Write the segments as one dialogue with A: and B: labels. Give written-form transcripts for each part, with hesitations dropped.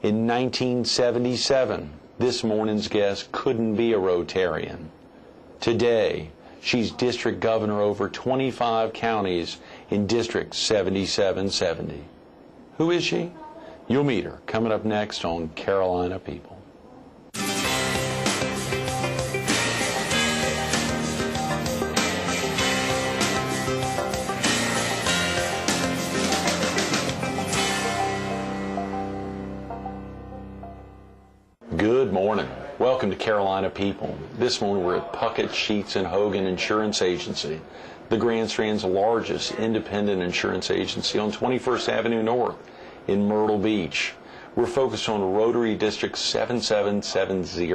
A: In 1977, this morning's guest couldn't be a Rotarian. Today, she's district governor over 25 counties in District 7770. Who is she? You'll meet her coming up next on Carolina People. Good morning. Welcome to Carolina People. This morning we're at Puckett, Sheets & Hogan Insurance Agency, the Grand Strand's largest independent insurance agency on 21st Avenue North in Myrtle Beach. We're focused on Rotary District 7770,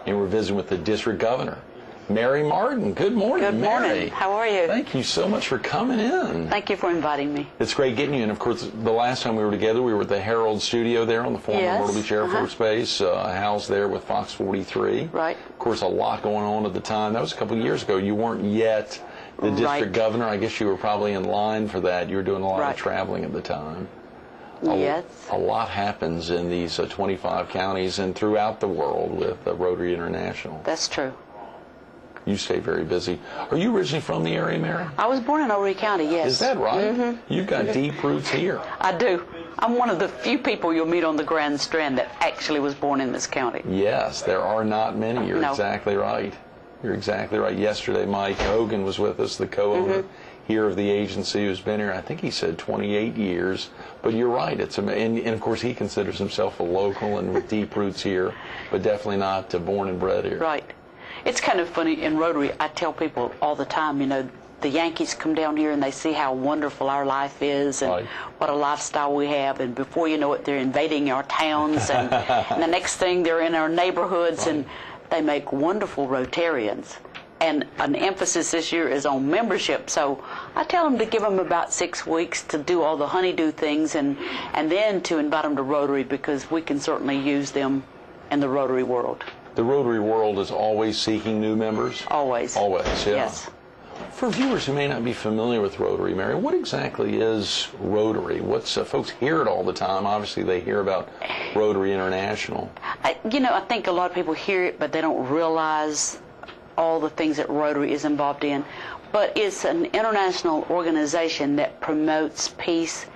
A: and we're visiting with the district governor, Mary Martin. Good morning,
B: Good morning.
A: Mary.
B: How are you?
A: Thank you so much for coming in.
B: Thank you for inviting me.
A: It's great getting you in. Of course, the last time we were together, we were at the Herald Studio there on the former Myrtle Beach Air Force Base, housed there with Fox 43.
B: Right.
A: Of course, a lot going on at the time. That was a couple of years ago. You weren't yet the district governor. I guess you were probably in line for that. You were doing a lot of traveling at the time.
B: Yes.
A: A lot happens in these 25 counties and throughout the world with Rotary International.
B: That's true.
A: You stay very busy. Are you originally from the area, Mary?
B: I was born in Horry County, yes.
A: Is that right?
B: Mm-hmm.
A: You've got deep roots here.
B: I do. I'm one of the few people you'll meet on the Grand Strand that actually was born in this county.
A: Yes, there are not many. You're exactly right. You're exactly right. Yesterday, Mike Hogan was with us, the co-owner here of the agency, who's been here, I think he said 28 years. But you're right. And of course, he considers himself a local and with deep roots here, but definitely not born and bred here.
B: Right. It's kind of funny, in Rotary, I tell people all the time, you know, the Yankees come down here and they see how wonderful our life is and what a lifestyle we have, and before you know it, they're invading our towns, and the next thing they're in our neighborhoods, and they make wonderful Rotarians. And an emphasis this year is on membership, so I tell them to give them about 6 weeks to do all the honeydew things, and then to invite them to Rotary, because we can certainly use them in the Rotary world.
A: The Rotary world is always seeking new members?
B: Always.
A: Always, yeah.
B: Yes.
A: For viewers who may not be familiar with Rotary, Mary, what exactly is Rotary? Folks hear it all the time. Obviously, they hear about Rotary International.
B: I think a lot of people hear it, but they don't realize all the things that Rotary is involved in. But it's an international organization that promotes peace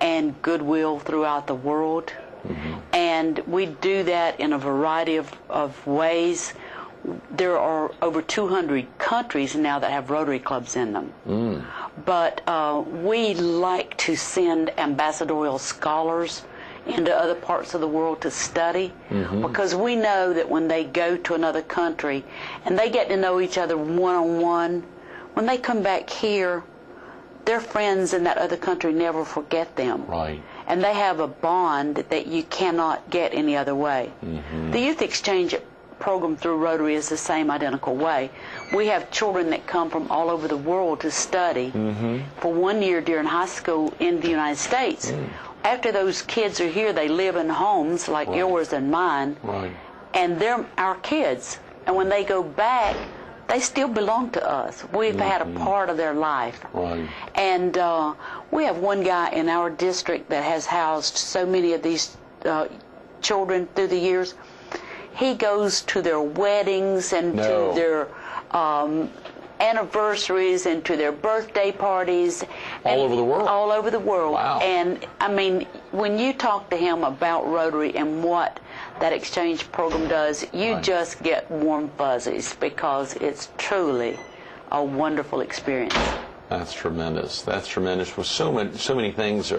B: and goodwill throughout the world. And we do that in a variety of ways. There are over 200 countries now that have Rotary clubs in them. But we like to send ambassadorial scholars into other parts of the world to study, because we know that when they go to another country and they get to know each other one-on-one, when they come back here, their friends in that other country never forget them.
A: Right.
B: And they have a bond that you cannot get any other way. The youth exchange program through Rotary is the same identical way. We have children that come from all over the world to study for 1 year during high school in the United States. After those kids are here, they live in homes like yours and mine, and they're our kids. And when they go back, they still belong to us. We've had a part of their life. And we have one guy in our district that has housed so many of these children through the years. He goes to their weddings and to their anniversaries and to their birthday parties.
A: All over the world?
B: All over the world.
A: Wow.
B: And, I mean, when you talk to him about Rotary and what that exchange program does, you just get warm fuzzies, because it's truly a wonderful experience.
A: That's tremendous. That's tremendous. Well, so many things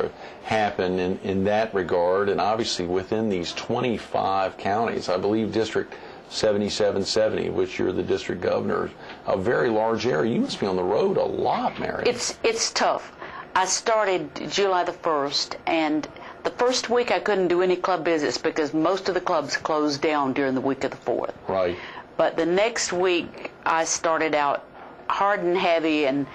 A: happen in that regard, and obviously within these 25 counties, I believe District 7770, which you're the district governor, a very large area. You must be on the road a lot, Mary.
B: It's tough. I started July the 1st, and the first week I couldn't do any club visits because most of the clubs closed down during the week of the 4th.
A: Right.
B: But the next week I started out hard and heavy, and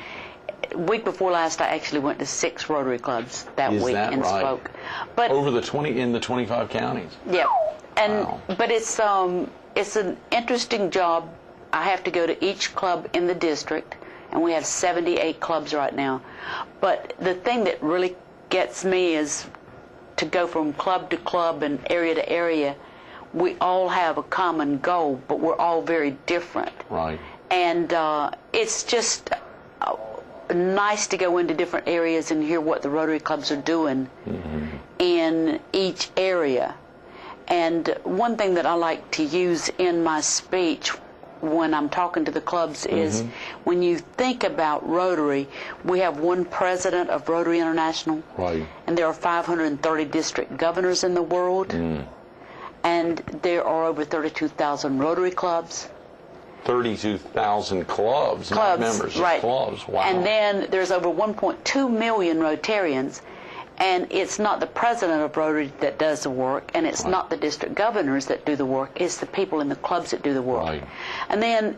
B: week before last I actually went to 6 Rotary clubs that week and spoke. But
A: over in the 25 counties.
B: Yeah. And but it's an interesting job. I have to go to each club in the district, and we have 78 clubs right now. But the thing that really gets me is to go from club to club and area to area, we all have a common goal, but we're all very different.
A: Right.
B: And it's just nice to go into different areas and hear what the Rotary clubs are doing in each area. And one thing that I like to use in my speech when I'm talking to the clubs is when you think about Rotary, we have one president of Rotary International,
A: Right.
B: and there are 530 district governors in the world, and there are over 32,000 Rotary clubs.
A: 32,000 clubs, not members,
B: right.
A: clubs. Wow.
B: And then there's over 1.2 million Rotarians, and it's not the president of Rotary that does the work, and it's not the district governors that do the work, it's the people in the clubs that do the work.
A: Right.
B: And then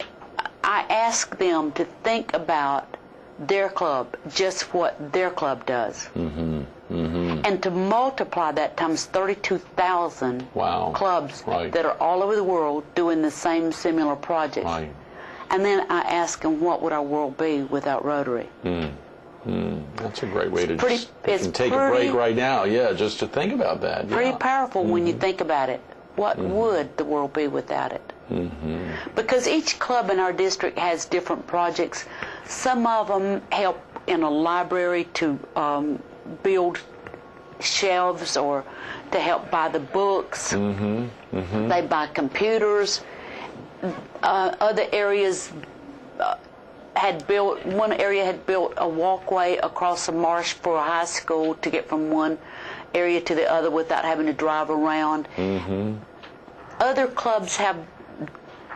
B: I ask them to think about their club, just what their club does. And to multiply that times 32,000
A: Wow.
B: clubs
A: Right.
B: that are all over the world doing the same similar projects.
A: Right.
B: And then I ask them, what would our world be without Rotary?
A: That's a great way to
B: pretty- it's
A: just take a
B: pretty-
A: break right now. Yeah, just to think about that.
B: Pretty
A: Yeah.
B: powerful when you think about it. What would the world be without it? Because each club in our district has different projects. Some of them help in a library to build shelves or to help buy the books. They buy computers. Other areas one area had built a walkway across a marsh for a high school to get from one area to the other without having to drive around. Other clubs have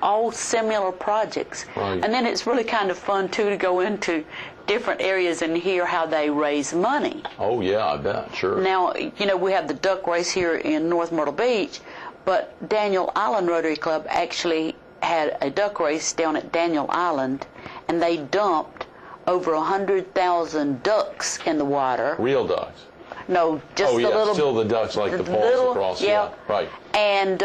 B: all similar projects.
A: Right.
B: And then it's really kind of fun, too, to go into different areas and hear how they raise money.
A: Oh, yeah, I bet. Sure.
B: Now, you know, we have the duck race here in North Myrtle Beach, but Daniel Island Rotary Club actually had a duck race down at Daniel Island, and they dumped over 100,000 ducks in the water.
A: Real ducks.
B: No, just
A: Oh,
B: the
A: yeah,
B: little...
A: still the ducks like the paws
B: little,
A: across.
B: yeah.
A: Right.
B: And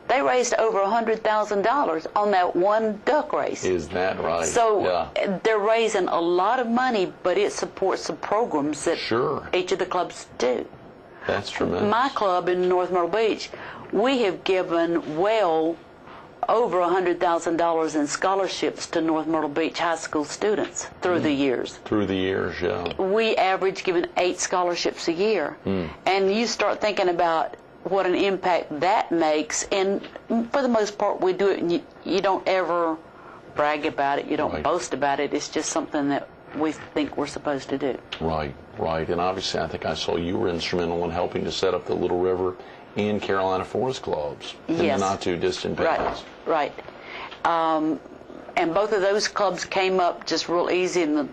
B: they raised over $100,000 on that one duck race.
A: Is that right?
B: So
A: yeah.
B: they're raising a lot of money, but it supports the programs that
A: Sure.
B: each of the clubs do.
A: That's tremendous.
B: My club in North Myrtle Beach, we have given well over $100,000 in scholarships to North Myrtle Beach high school students through the years.
A: Through the years, yeah.
B: We average giving 8 scholarships a year. And you start thinking about what an impact that makes, and for the most part we do it, and you don't ever brag about it, you don't
A: Right.
B: boast about it, it's just something that we think we're supposed to do.
A: Right, right. And obviously I think I saw you were instrumental in helping to set up the Little River and Carolina Forest clubs in
B: Yes.
A: the not too distant
B: Right,
A: past.
B: right. And both of those clubs came up just real easy, and the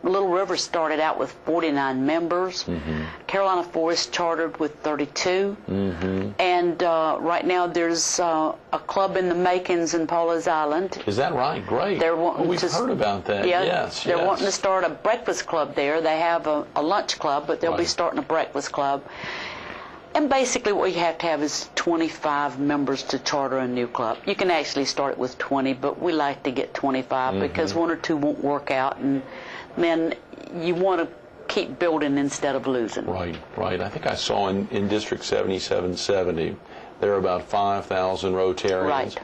B: Little River started out with 49 members. Carolina Forest chartered with 32. And right now there's a club in the Makins in Paula's Island.
A: Is that right? Great.
B: They're wanting
A: We've
B: to-
A: heard about that.
B: Yeah,
A: Yes,
B: they're
A: yes.
B: wanting to start a breakfast club there. They have a lunch club, but they'll be
A: Right.
B: starting a breakfast club. And basically what you have to have is 25 members to charter a new club. You can actually start it with 20, but we like to get 25 because one or two won't work out, and then you want to keep building instead of losing.
A: Right, right. I think I saw in District 7770, there are about 5,000 Rotarians.
B: Right.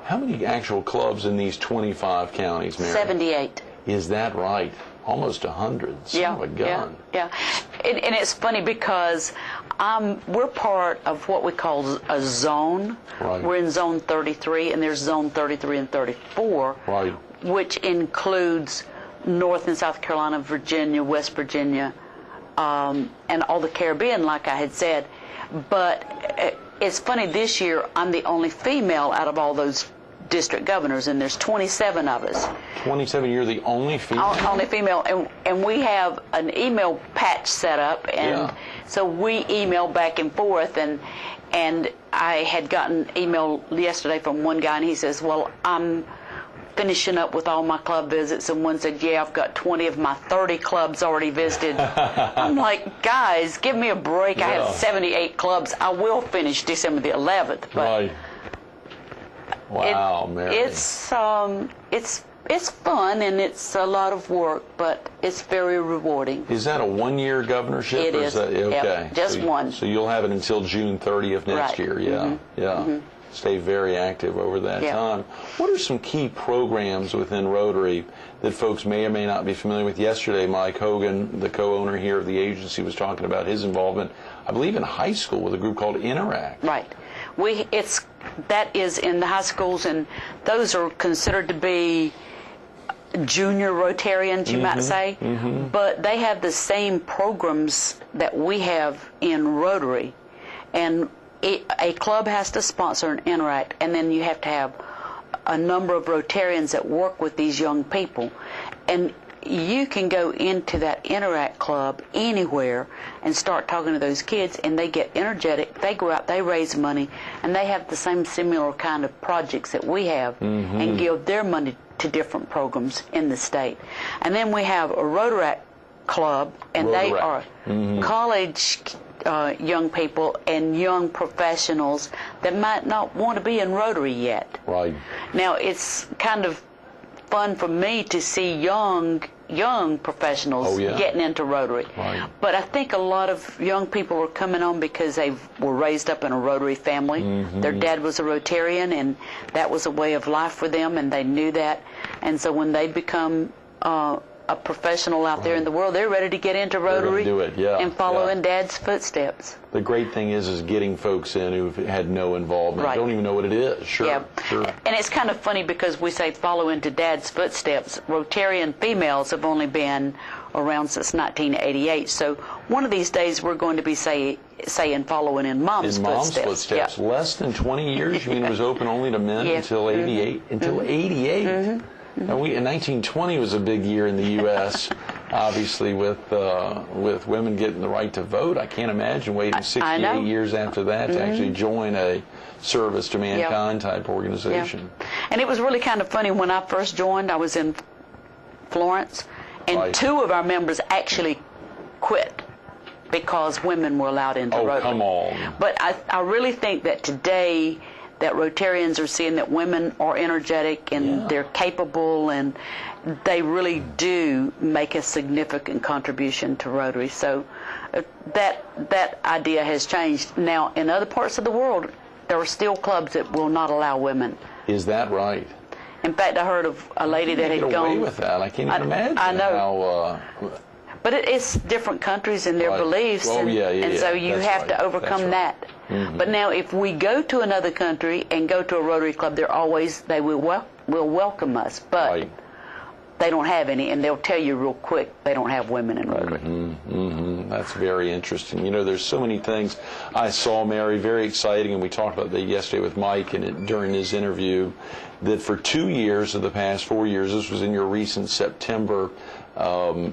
A: How many actual clubs in these 25 counties, Mary?
B: 78.
A: Is that right? Almost 100. Son of a gun.
B: Yeah. And it's funny because we're part of what we call a zone.
A: Right.
B: We're in Zone 33, and there's Zone 33 and 34,
A: Right.
B: which includes North and South Carolina, Virginia, West Virginia, and all the Caribbean, like I had said. But it's funny, this year I'm the only female out of all those district governors, and there's 27 of us.
A: 27, you're the only female?
B: Only female, and we have an email patch set up, and
A: Yeah.
B: so we email back and forth, and I had gotten email yesterday from one guy, and he says, well, I'm finishing up with all my club visits, and one said, yeah, I've got 20 of my 30 clubs already visited. I'm like, guys, give me a break. I
A: Yeah.
B: have 78 clubs. I will finish December the 11th, but
A: Right. Wow, Mary.
B: it's It's fun and it's a lot of work, but it's very rewarding.
A: Is that a one-year governorship?
B: It
A: or
B: is.
A: That, okay.
B: Yep, just one.
A: So you'll have it until June 30th next
B: Right.
A: year. Yeah, yeah. Stay very active over that time. What are some key programs within Rotary that folks may or may not be familiar with? Yesterday, Mike Hogan, the co-owner here of the agency, was talking about his involvement, I believe in high school, with a group called Interact.
B: Right. That is in the high schools, and those are considered to be junior Rotarians, you might say. But they have the same programs that we have in Rotary, and a club has to sponsor an Interact, and then you have to have a number of Rotarians that work with these young people. And you can go into that Interact club anywhere and start talking to those kids, and they get energetic. They go out, they raise money, and they have the same similar kind of projects that we have, and give their money to different programs in the state. And then we have a Rotaract club, and they are college young people and young professionals that might not want to be in Rotary yet.
A: Right.
B: Now, it's kind of fun for me to see young professionals getting into Rotary.
A: Right.
B: But I think a lot of young people are coming on because they were raised up in a Rotary family. Their dad was a Rotarian, and that was a way of life for them, and they knew that. And so when they become a professional out there in the world, they're ready to get into Rotary
A: do it,
B: and follow in Dad's footsteps.
A: The great thing is getting folks in who've had no involvement,
B: Right.
A: don't even know what it is. Sure,
B: Yeah.
A: sure.
B: And it's kind of funny because we say follow into Dad's footsteps. Rotarian females have only been around since 1988. So one of these days we're going to be saying following in Mom's footsteps.
A: Yeah. Less than 20 years. You mean it was open only to men until 88? Until 88. And in 1920 was a big year in the U.S. Obviously, with women getting the right to vote. I can't imagine waiting 68 years after that to actually join a service to mankind type organization.
B: And it was really kind of funny when I first joined. I was in Florence, and 2 of our members actually quit because women were allowed into Rotary.
A: Oh, come on.
B: But I really think that today that Rotarians are seeing that women are energetic and they're capable, and they really do make a significant contribution to Rotary. So that idea has changed. Now, in other parts of the world, there are still clubs that will not allow women.
A: Is that right?
B: In fact, I heard of a lady that had
A: Get
B: gone
A: away with that. I can't even imagine
B: I know.
A: how.
B: But it's different countries and their beliefs,
A: Oh,
B: and so you
A: That's
B: have
A: right.
B: to overcome
A: That's
B: that. But now, if we go to another country and go to a Rotary club, they will welcome us, but they don't have any, and they'll tell you real quick they don't have women in Rotary.
A: That's very interesting. You know, there's so many things I saw, Mary, very exciting, and we talked about that yesterday with Mike and during his interview, that for 2 years of the past 4 years, this was in your recent September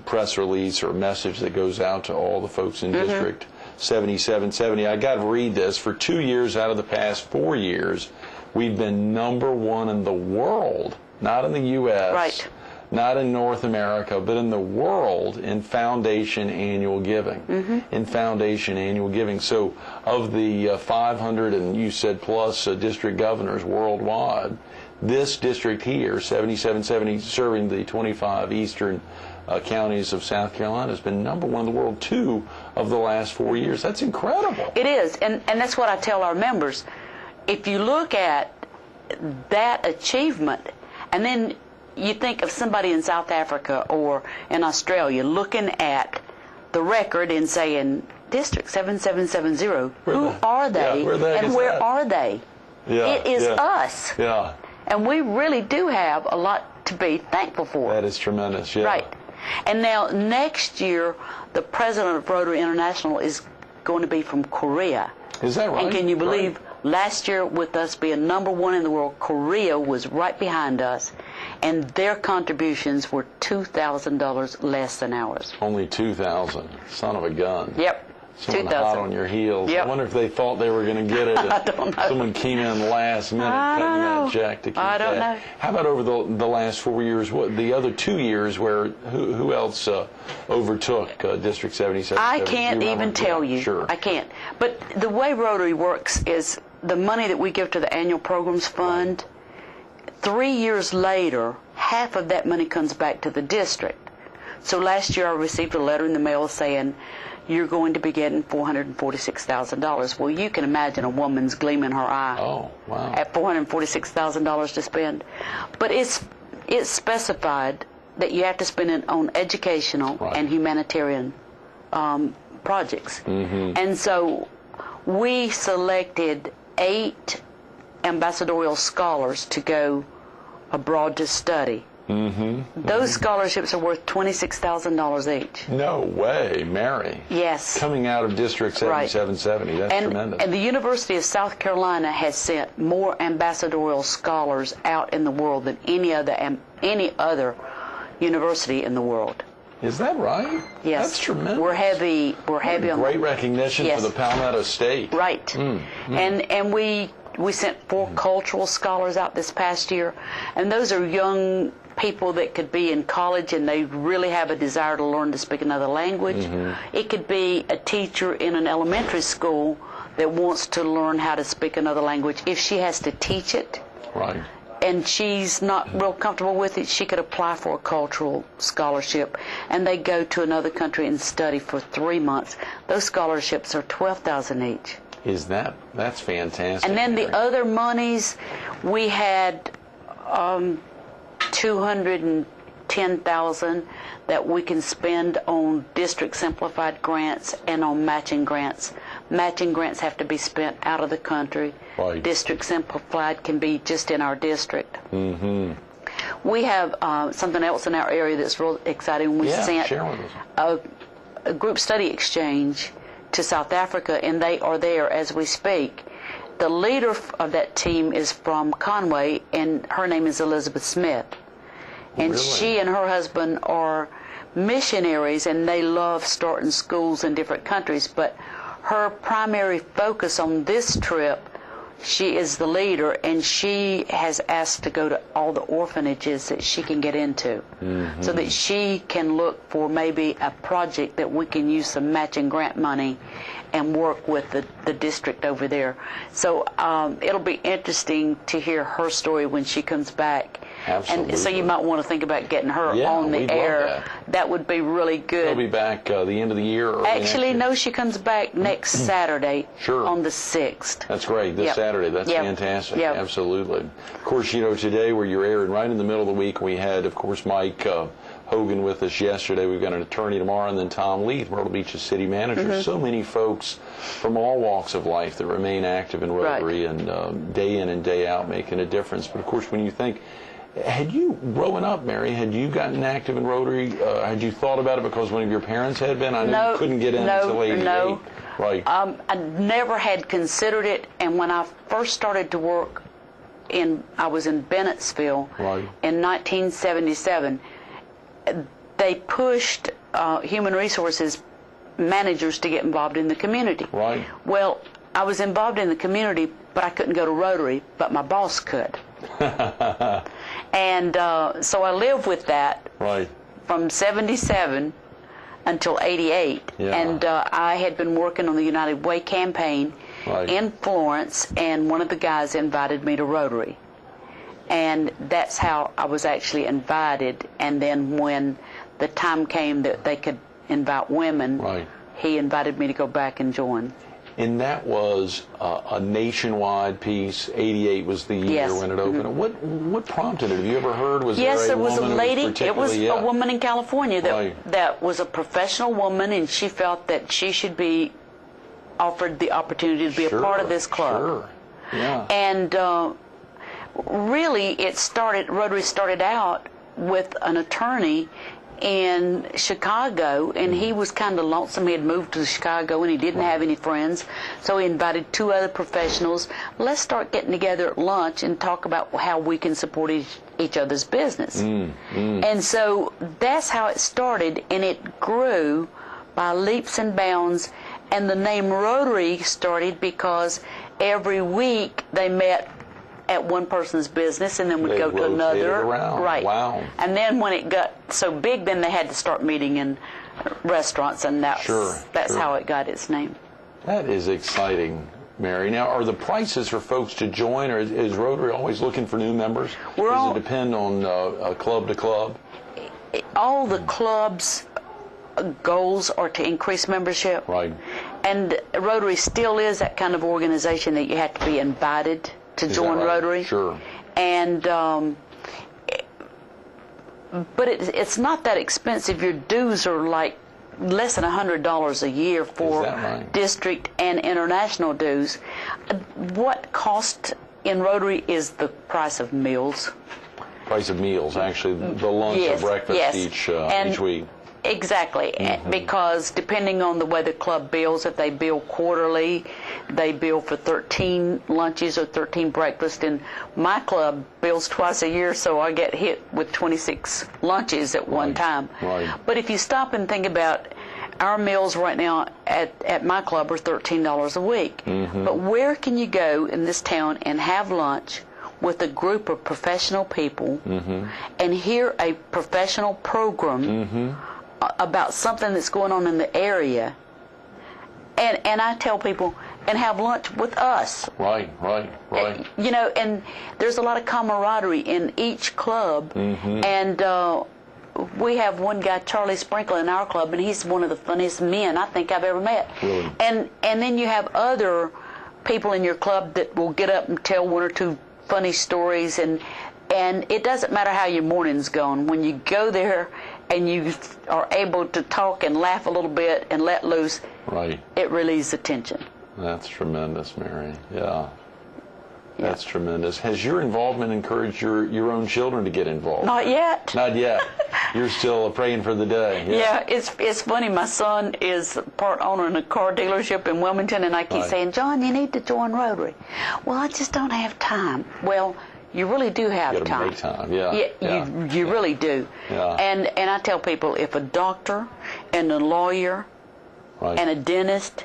A: press release or message that goes out to all the folks in District 7770. I got to read this. For 2 years out of the past 4 years, we've been #1 in the world, not in the U.S., not in North America, but in the world in foundation annual giving. In foundation annual giving. So of the 500, and you said plus district governors worldwide, this district here, 7770, serving the 25 eastern counties of South Carolina, has been #1 in the world 2 of the last 4 years. That's incredible.
B: It is, and that's what I tell our members. If you look at that achievement, and then you think of somebody in South Africa or in Australia looking at the record and saying, District 7770, who are they, and where are they? It is us.
A: Yeah.
B: And we really do have a lot to be thankful for.
A: That is tremendous, yeah.
B: Right. And now next year, the president of Rotary International is going to be from Korea.
A: Is that right?
B: And can you believe last year, with us being #1 in the world, Korea was right behind us, and their contributions were $2,000 less than ours.
A: Only 2,000. Son of a gun.
B: Yep.
A: Someone hot on your heels.
B: Yep.
A: I wonder if they thought they were going to get it.
B: I don't know.
A: Someone came in last minute cutting that check to keep
B: I don't
A: that.
B: know.
A: How about over the last 4 years? What the other 2 years where who else overtook District 77?
B: I can't even tell you.
A: Sure.
B: I can't. But the way Rotary works is the money that we give to the annual programs fund, 3 years later, half of that money comes back to the district. So last year I received a letter in the mail saying, you're going to be getting $446,000. Well, you can imagine a woman's gleam in her eye.
A: Oh, wow.
B: At $446,000 to spend. But it's specified that you have to spend it on educational and humanitarian projects. And so we selected 8 ambassadorial scholars to go abroad to study. Those scholarships are worth $26,000 each.
A: No way, Mary.
B: Yes.
A: Coming out of District 7770, that's tremendous.
B: And the University of South Carolina has sent more ambassadorial scholars out in the world than any other university in the world.
A: Is that right?
B: Yes.
A: That's tremendous.
B: We're heavy on
A: great recognition for the Palmetto State.
B: Right. And we sent 4 cultural scholars out this past year, and those are young people that could be in college and they really have a desire to learn to speak another language. It could be a teacher in an elementary school that wants to learn how to speak another language. If she has to teach it,
A: right,
B: and she's not real comfortable with it, she could apply for a cultural scholarship, and they go to another country and study for 3 months. Those scholarships are $12,000 each.
A: That's fantastic.
B: And then the other monies, we had $210,000 that we can spend on district simplified grants and on matching grants. Matching grants have to be spent out of the country.
A: Right.
B: District simplified can be just in our district. We have something else in our area that's real exciting. We sent
A: share with
B: a
A: us.
B: group study exchange to South Africa, and they are there as we speak. The leader of that team is from Conway, and her name is Elizabeth Smith. And she and her husband are missionaries, and they love starting schools in different countries. But her primary focus on this trip, she is the leader, and she has asked to go to all the orphanages that she can get into, so that she can look for maybe a project that we can use some matching grant money and work with the district over there. So it'll be interesting to hear her story when she comes back.
A: Absolutely.
B: And so you might want to think about getting her on the air. That would be really good.
A: She'll be back the end of the year? Early
B: Actually, no, she comes back next Saturday on the 6th.
A: That's great. This Saturday. That's fantastic. Absolutely. Of course, today you're airing right in the middle of the week. We had, of course, Mike Hogan with us yesterday. We've got an attorney tomorrow, and then Tom Leith, Myrtle Beach's city manager. So many folks from all walks of life that remain active in Rotary and day in and day out making a difference. But, of course, when you think, had you, growing up, Mary, had you gotten active in Rotary? Had you thought about it because one of your parents had been? I know you couldn't get in until 88.
B: No.
A: Right.
B: I never had considered it, and when I first started to work I was in Bennettsville in 1977, they pushed human resources managers to get involved in the community.
A: Right.
B: Well, I was involved in the community, but I couldn't go to Rotary, but my boss could. And so I lived with that from 77 until 88. And I had been working on the United Way campaign in Florence, and one of the guys invited me to Rotary. And that's how I was actually invited. And then when the time came that they could invite women, he invited me to go back and join.
A: And that was a nationwide piece. 88 was the year when it opened. What prompted it? Have you ever heard?
B: There was a lady. It was a woman in California that was a professional woman, and she felt that she should be offered the opportunity to be a part of this club. And really, Rotary started out with an attorney in Chicago, and he was kind of lonesome. He had moved to Chicago, and he didn't have any friends, so he invited 2 other professionals. Let's start getting together at lunch and talk about how we can support each other's business. And so that's how it started, and it grew by leaps and bounds. And the name Rotary started because every week they met at one person's business, and then would go to another.
A: Around. Wow.
B: And then when it got so big, then they had to start meeting in restaurants, and that's how it got its name.
A: That is exciting. Mary. Now, are the prices for folks to join, or is Rotary always looking for new members? Does it depend on club to club?
B: All the clubs' goals are to increase membership.
A: Right.
B: And Rotary still is that kind of organization that you have to be invited to join Rotary.
A: Sure.
B: And but it's not that expensive. Your dues are like less than $100 a year for district and international dues. What cost in Rotary is the price of meals.
A: Price of meals, actually, the lunch or breakfast each week.
B: Exactly, because depending on the way the club bills, if they bill quarterly, they bill for 13 lunches or 13 breakfasts. And my club bills twice a year, so I get hit with 26 lunches at one time.
A: Right.
B: But if you stop and think about our meals right now at my club are $13 a week. But where can you go in this town and have lunch with a group of professional people and hear a professional program about something that's going on in the area, and I tell people, and have lunch with us.
A: Right.
B: You know, and there's a lot of camaraderie in each club, and we have one guy, Charlie Sprinkle, in our club, and he's one of the funniest men I think I've ever met.
A: Really?
B: And then you have other people in your club that will get up and tell one or two funny stories, and it doesn't matter how your morning's gone. When you go there and you are able to talk and laugh a little bit and let loose, it relieves the tension.
A: That's tremendous, Mary. Yeah. That's tremendous. Has your involvement encouraged your own children to get involved?
B: Not yet.
A: Not yet. You're still praying for the day.
B: Yeah, it's funny. My son is part owner in a car dealership in Wilmington, and I keep saying, John, you need to join Rotary. Well, I just don't have time. Well, you really do have
A: you
B: time.
A: Make time. Yeah.
B: You really do.
A: Yeah.
B: And I tell people, if a doctor and a lawyer and a dentist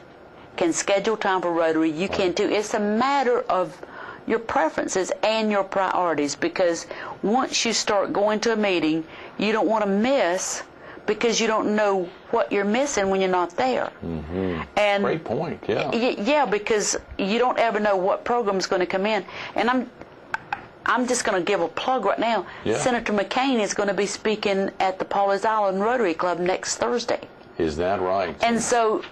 B: can schedule time for Rotary, you can too. It's a matter of your preferences and your priorities, because once you start going to a meeting, you don't want to miss, because you don't know what you're missing when you're not there. And
A: great point.
B: Yeah, because you don't ever know what program's going to come in. And I'm just going to give a plug right now. Senator McCain is going to be speaking at the Pawleys Island Rotary Club next Thursday.
A: Is that right?
B: And so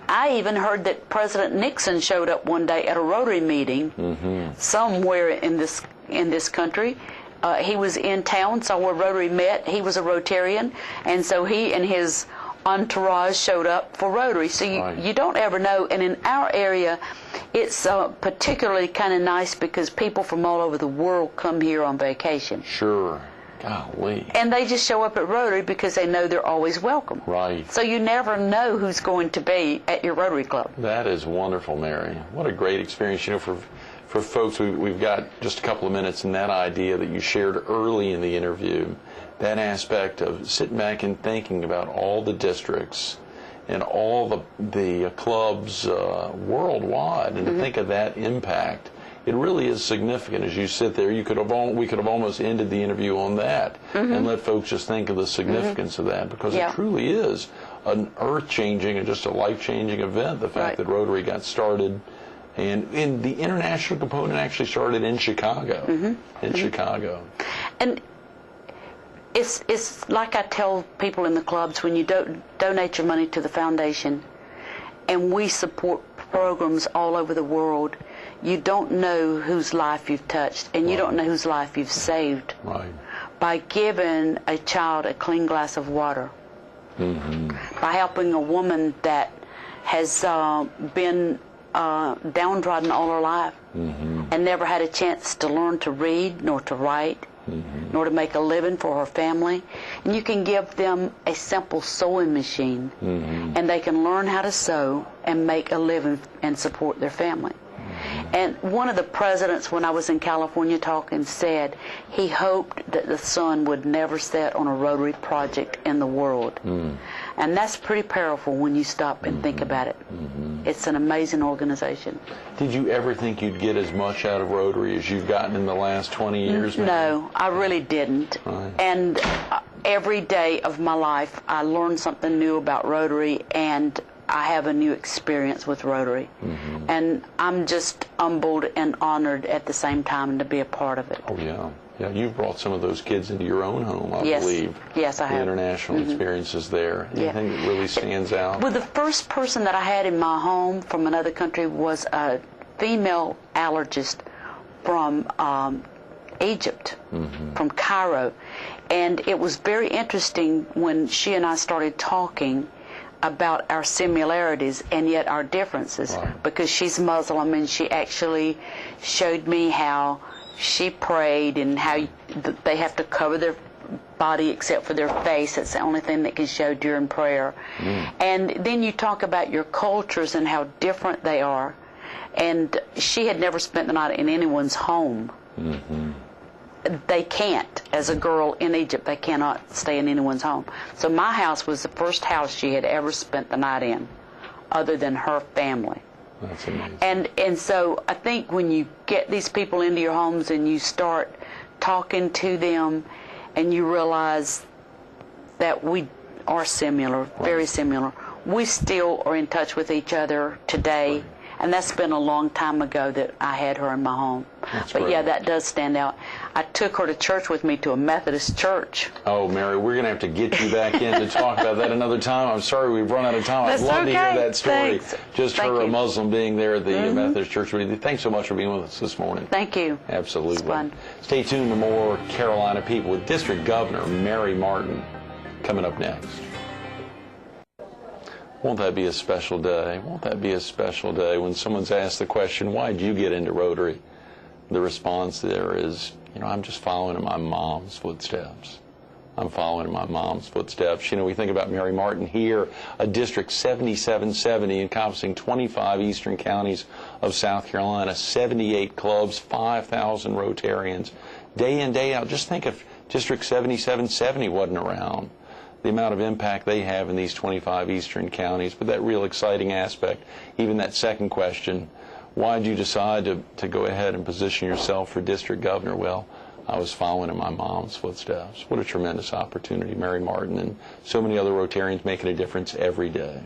B: I even heard that President Nixon showed up one day at a Rotary meeting somewhere in this country. He was in town, saw where Rotary met. He was a Rotarian, and so he and his entourage showed up for Rotary. So you don't ever know. And in our area, it's particularly kind of nice because people from all over the world come here on vacation.
A: Sure. Golly.
B: And they just show up at Rotary because they know they're always welcome.
A: Right.
B: So you never know who's going to be at your Rotary Club.
A: That is wonderful, Mary. What a great experience. You know, for folks, we've got just a couple of minutes, and that idea that you shared early in the interview, that aspect of sitting back and thinking about all the districts and all the clubs worldwide, and to think of that impact. It really is significant as you sit there. We could have almost ended the interview on that and let folks just think of the significance of that, because it truly is an earth-changing and just a life-changing event, the fact that Rotary got started. And the international component actually started in Chicago. Chicago.
B: And it's like I tell people in the clubs, when you donate your money to the foundation, and we support programs all over the world, you don't know whose life you've touched, and you don't know whose life you've saved by giving a child a clean glass of water, by helping a woman that has been downtrodden all her life and never had a chance to learn to read nor to write nor to make a living for her family. And you can give them a simple sewing machine and they can learn how to sew and make a living and support their family. And one of the presidents, when I was in California talking, said he hoped that the sun would never set on a Rotary project in the world. And that's pretty powerful when you stop and think about it. It's an amazing organization.
A: Did you ever think you'd get as much out of Rotary as you've gotten in the last 20 years? Maybe?
B: No, I really didn't. And every day of my life, I learned something new about Rotary, and I have a new experience with Rotary. And I'm just humbled and honored at the same time to be a part of it.
A: Oh, yeah. Yeah, you've brought some of those kids into your own home, I
B: Yes.
A: believe.
B: Yes, I
A: the
B: have.
A: international experiences there.
B: Yeah.
A: Anything that really stands out?
B: Well, the first person that I had in my home from another country was a female allergist from Egypt, from Cairo. And it was very interesting when she and I started talking about our similarities and yet our differences,
A: Right.
B: because she's Muslim, and she actually showed me how she prayed and how they have to cover their body except for their face. It's the only thing that can show during prayer. And then you talk about your cultures and how different they are. And she had never spent the night in anyone's home. They can't. As a girl in Egypt, they cannot stay in anyone's home. So my house was the first house she had ever spent the night in, other than her family.
A: That's amazing.
B: And so I think when you get these people into your homes and you start talking to them and you realize that we are similar, very similar, we still are in touch with each other today. And that's been a long time ago that I had her in my home.
A: That's
B: But
A: great.
B: yeah, that does stand out. I took her to church with me, to a Methodist church.
A: Oh, Mary, we're going to have to get you back in to talk about that another time. I'm sorry we've run out of time.
B: That's
A: I'd love to hear
B: okay.
A: that story.
B: Thanks.
A: Just
B: Thank
A: her, a
B: you.
A: Muslim, being there at the Methodist Church with you. Thanks so much for being with us this morning.
B: Thank you.
A: Absolutely.
B: It's fun.
A: Stay tuned to more Carolina People with District Governor Mary Martin coming up next. Won't that be a special day? Won't that be a special day when someone's asked the question, why did you get into Rotary? The response there is, I'm just following in my mom's footsteps. I'm following in my mom's footsteps. We think about Mary Martin here, a District 7770 encompassing 25 eastern counties of South Carolina, 78 clubs, 5,000 Rotarians. Day in, day out, just think if District 7770 wasn't around, the amount of impact they have in these 25 eastern counties. But that real exciting aspect, even that second question, why did you decide to go ahead and position yourself for district governor? Well, I was following in my mom's footsteps. What a tremendous opportunity. Mary Martin and so many other Rotarians making a difference every day.